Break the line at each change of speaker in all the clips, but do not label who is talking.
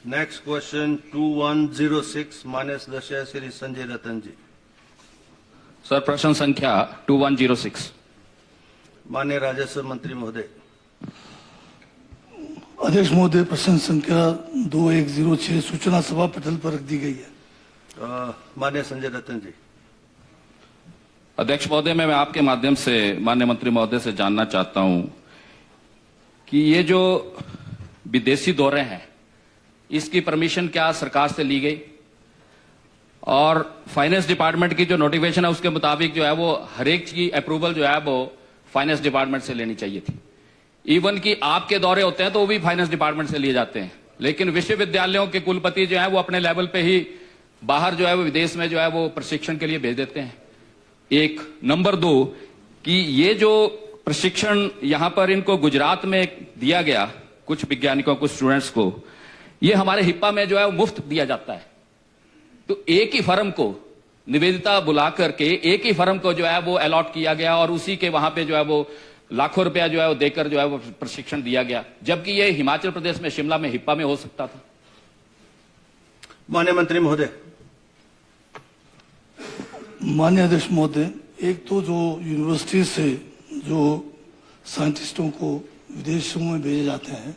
Next question 2106 मान्य सदस्य श्री संजय रतन जी।
Sir, प्रश्न संख्या 2106।
मान्य राजस्व मंत्री महोदय।
अध्यक्ष महोदय, प्रश्न संख्या 2106 सूचना सभा पटल पर रख दी गई है।
मान्य संजय रतन जी।
अध्यक्ष महोदय, मैं आपके माध्यम से माननीय मंत्री महोदय से जानना चाहता हूं कि ये जो विदेशी दौरे हैं इसकी परमिशन क्या सरकार से ली गई, और फाइनेंस डिपार्टमेंट की जो नोटिफिकेशन है उसके मुताबिक जो है वो हर एक की अप्रूवल जो है वो फाइनेंस डिपार्टमेंट से लेनी चाहिए थी। इवन कि आपके दौरे होते हैं तो वो भी फाइनेंस डिपार्टमेंट से लिए जाते हैं, लेकिन विश्वविद्यालयों के कुलपति जो है वो अपने लेवल पे ही बाहर जो है वो विदेश में जो है वो प्रशिक्षण के लिए भेज देते हैं। एक नंबर 2 कि ये जो प्रशिक्षण यहां पर इनको गुजरात में दिया गया कुछ वैज्ञानिकों कुछ स्टूडेंट्स को, ये हमारे हिप्पा में जो है वो मुफ्त दिया जाता है। तो एक ही फर्म को निवेदिता बुला करके एक ही फर्म को जो है वो अलॉट किया गया और उसी के वहां पे जो है वो लाखों रुपया जो है वो देकर जो है वो प्रशिक्षण दिया गया, जबकि ये हिमाचल प्रदेश में शिमला में हिप्पा में हो सकता था।
माननीय मंत्री महोदय।
माननीय अध्यक्ष महोदय, एक तो जो यूनिवर्सिटी से जो साइंटिस्टों को विदेशों में भेजे जाते हैं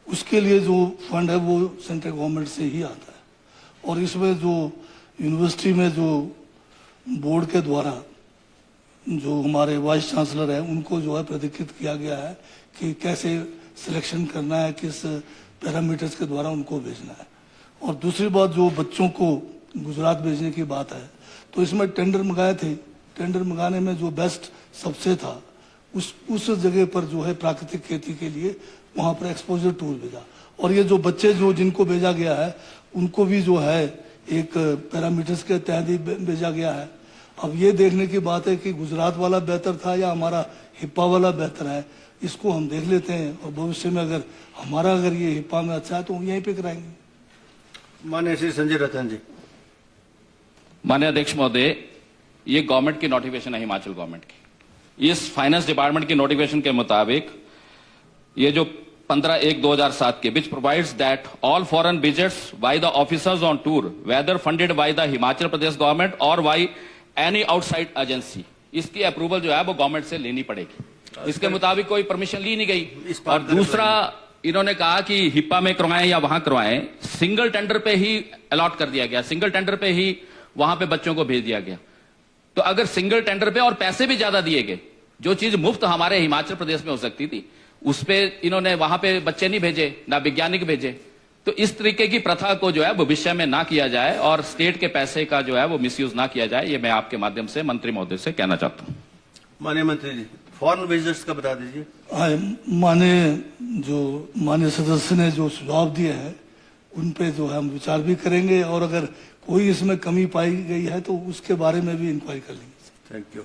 उसके लिए जो फंड है वो सेंट्रल गवर्नमेंट से ही आता है, और इसमें जो यूनिवर्सिटी में जो बोर्ड के द्वारा जो हमारे वाइस चांसलर है उनको जो है प्रशिक्षित किया गया है कि कैसे सिलेक्शन करना है, किस पैरामीटर्स के द्वारा उनको भेजना है। और दूसरी बात, जो बच्चों को गुजरात भेजने की बात है तो इसमें टेंडर मंगाए थे, टेंडर मंगाने में जो बेस्ट सबसे था उस जगह पर जो है प्राकृतिक खेती के लिए वहां पर एक्सपोजर टूर भेजा, और ये जो बच्चे जो जिनको भेजा गया है उनको भी जो है एक पैरामीटर्स के तहत ही भेजा गया है। अब ये देखने की बात है कि गुजरात वाला बेहतर था या हमारा हिप्पा वाला बेहतर है, इसको हम देख लेते हैं, और भविष्य में अगर ये हिप्पा में अच्छा है तो हम यहीं पे कराएंगे।
माननीय श्री संजय रतन जी।
माननीय अध्यक्ष महोदय, ये गवर्नमेंट की नोटिफिकेशन है, हिमाचल गवर्नमेंट की। इस फाइनेंस डिपार्टमेंट की नोटिफिकेशन के मुताबिक ये जो 15/1/2007 के विच provides that all foreign visits by the officers on tour whether funded by the Himachal Pradesh government और बाय एनी आउटसाइड एजेंसी, इसकी अप्रूवल जो है वो गवर्नमेंट से लेनी पड़ेगी। इसके मुताबिक कोई परमिशन ली नहीं गई। और दूसरा, इन्होंने कहा कि हिप्पा में करवाएं या वहां करवाएं, सिंगल टेंडर पे ही अलॉट कर दिया गया, सिंगल टेंडर पे ही वहां पे बच्चों को भेज दिया गया। तो अगर सिंगल टेंडर पे और पैसे भी ज्यादा दिए गए, जो चीज मुफ्त हमारे हिमाचल प्रदेश में हो सकती थी उस पे इन्होंने वहां पे बच्चे नहीं भेजे, ना वैज्ञानिक भेजे। तो इस तरीके की प्रथा को जो है भविष्य में ना किया जाए और स्टेट के पैसे का जो है वो मिसयूज ना किया जाए, ये मैं आपके माध्यम से मंत्री महोदय से कहना चाहता हूं।
माननीय मंत्री जी, फॉरेन विजिट्स का बता दीजिए।
माननीय सदस्य ने जो सुझाव दिए हैं उन पे जो है हम विचार भी करेंगे, और अगर कोई इसमें कमी पाई गई है तो उसके बारे में भी इंक्वायरी कर लेंगे।
Thank you.